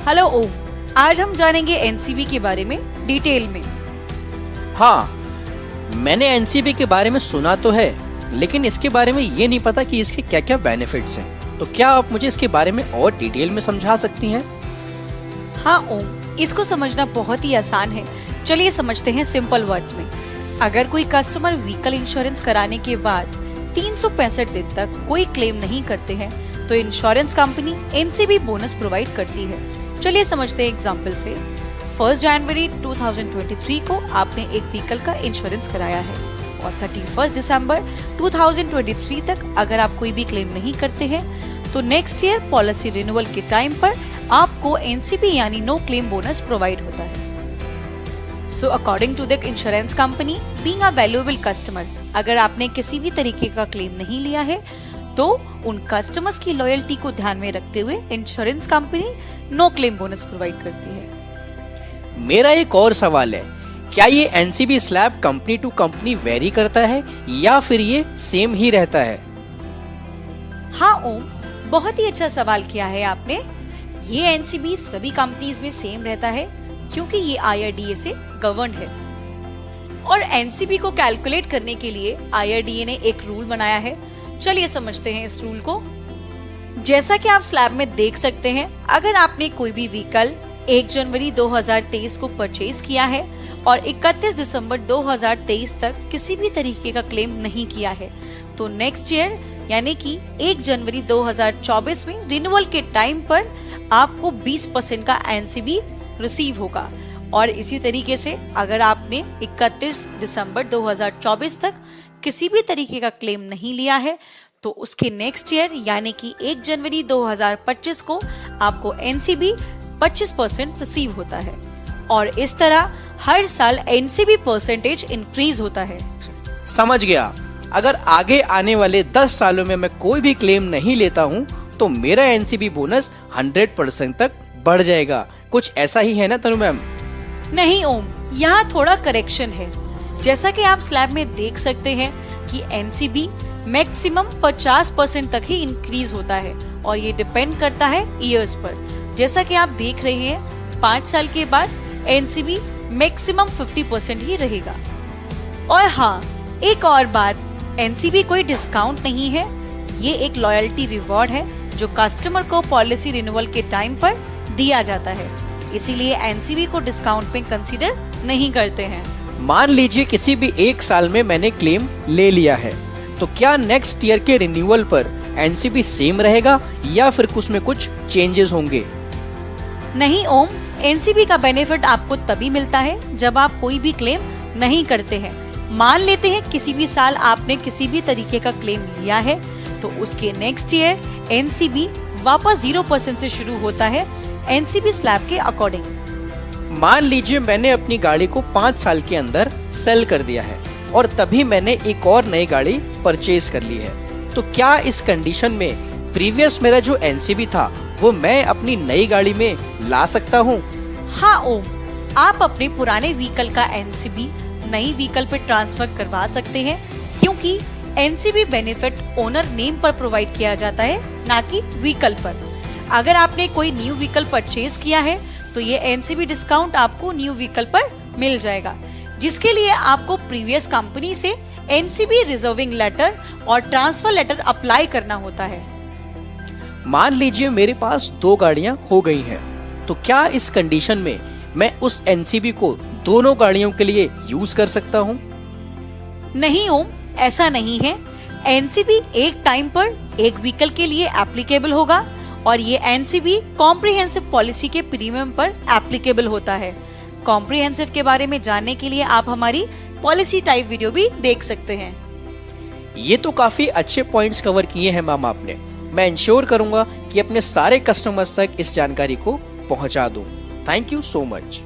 Hello ओम, आज हम जानेंगे एनसीबी के बारे में डिटेल में। हाँ, मैंने एनसीबी के बारे में सुना तो है, लेकिन इसके बारे में ये नहीं पता कि इसके क्या क्या बेनिफिट्स हैं। तो क्या आप मुझे इसके बारे में और डिटेल में समझा सकती हैं? हाँ ओम, इसको समझना बहुत ही आसान है। चलिए समझते हैं सिंपल वर्ड्स में। अगर कोई कस्टमर व्हीकल इंश्योरेंस कराने के बाद 365 दिन तक कोई क्लेम नहीं करते हैं तो insurance company NCB bonus provide करती है। चलिए समझते हैं एग्जांपल से। 1 जनवरी 2023 को आपने एक व्हीकल का इंश्योरेंस कराया है और 31 दिसंबर 2023 तक अगर आप कोई भी क्लेम नहीं करते हैं तो नेक्स्ट ईयर पॉलिसी रिन्यूअल के टाइम पर आपको एनसीबी यानी नो क्लेम बोनस प्रोवाइड होता है। So according to the insurance company, being a valuable customer, अगर आपने किसी भी तरीके का क्लेम नहीं लिया है तो उन कस्टमर्स की लॉयल्टी को ध्यान में रखते हुए insurance company no claim bonus provide करती है। मेरा एक और सवाल है, क्या ये NCB slab company to company vary करता है या फिर ये सेम ही रहता है? हाँ ओम, बहुत ही अच्छा सवाल किया है आपने। ये एनसीबी सभी कंपनीज में सेम रहता है क्योंकि ये IRDA से गवर्न है। और एनसीबी को कैलकुलेट करने के लिए IRDA ने एक रूल बनाया है। चलिए समझते हैं इस रूल को। जैसा कि आप स्लैब में देख सकते हैं, अगर आपने कोई भी व्हीकल 1 जनवरी 2023 को परचेज किया है और 31 दिसंबर 2023 तक किसी भी तरीके का क्लेम नहीं किया है तो नेक्स्ट ईयर यानी कि 1 जनवरी 2024 में रिन्यूअल के टाइम पर आपको 20% का एनसीबी रिसीव होगा। और इसी तरीके से अगर आपने 31 दिसंबर 2024 तक किसी भी तरीके का क्लेम नहीं लिया है तो उसके नेक्स्ट ईयर यानी कि 1 जनवरी 2025 को आपको एनसीबी 25% रिसीव होता है। और इस तरह हर साल एनसीबी परसेंटेज इंक्रीज होता है। समझ गया। अगर आगे आने वाले 10 सालों में मैं कोई भी क्लेम नहीं लेता हूँ तो मेरा एनसीबी बोनस 100% तक बढ़ जाएगा। कुछ ऐसा ही है ना तनु मैम? नहीं ओम, यहाँ थोड़ा करेक्शन है। जैसा कि आप स्लैब में देख सकते हैं कि एनसीबी मैक्सिमम 50% तक ही इंक्रीज होता है और ये डिपेंड करता है ईयर्स पर। जैसा कि आप देख रहे हैं 5 साल के बाद एनसीबी मैक्सिमम 50% ही रहेगा। और हाँ, एक और बात, एनसीबी कोई डिस्काउंट नहीं है, ये एक लॉयल्टी रिवॉर्ड है जो कस्टमर को पॉलिसी रिन्यूअल के टाइम पर दिया जाता है। इसीलिए एनसीबी को डिस्काउंट में कंसीडर नहीं करते हैं। मान लीजिए किसी भी एक साल में मैंने क्लेम ले लिया है तो क्या नेक्स्ट ईयर के रिन्यूअल पर एनसीबी सेम रहेगा या फिर उसमें कुछ चेंजेस होंगे? नहीं ओम, एनसीबी का बेनिफिट आपको तभी मिलता है जब आप कोई भी क्लेम नहीं करते हैं। मान लेते हैं किसी भी साल आपने किसी भी तरीके का क्लेम लिया है तो उसके नेक्स्ट ईयर एनसीबी वापस 0% से शुरू होता है एनसीबी स्लैब के अकॉर्डिंग। मान लीजिए मैंने अपनी गाड़ी को 5 साल के अंदर सेल कर दिया है और तभी मैंने एक और नई गाड़ी परचेज कर ली है, तो क्या इस कंडीशन में प्रीवियस मेरा जो एनसीबी था वो मैं अपनी नई गाड़ी में ला सकता हूँ? हाँ ओम, आप अपने पुराने व्हीकल का एनसीबी नई व्हीकल पर ट्रांसफर करवा सकते हैं क्योंकि एनसीबी बेनिफिट ओनर नेम पर प्रोवाइड किया जाता है, ना कि व्हीकल पर। अगर आपने कोई न्यू व्हीकल परचेज किया है तो ये एनसीबी डिस्काउंट आपको न्यू व्हीकल पर मिल जाएगा, जिसके लिए आपको प्रीवियस कंपनी से एनसीबी रिजर्विंग लेटर और ट्रांसफर लेटर अप्लाई करना होता है। मान लीजिए मेरे पास 2 गाड़ियां हो गई हैं, तो क्या इस कंडीशन में मैं उस एनसीबी को दोनों गाड़ियों के लिए यूज कर सकता हूँ? नहीं ओम, ऐसा नहीं है। एनसीबी एक टाइम पर एक व्हीकल के लिए एप्लीकेबल होगा और ये एनसीबी कॉम्प्रिहेंसिव पॉलिसी के प्रीमियम पर एप्लीकेबल होता है। कॉम्प्रिहेंसिव के बारे में जानने के लिए आप हमारी पॉलिसी टाइप वीडियो भी देख सकते हैं। ये तो काफी अच्छे पॉइंट्स कवर किए हैं मैम आपने। मैं इंश्योर करूंगा कि अपने सारे कस्टमर्स तक इस जानकारी को पहुंचा दूं। Thank you so much.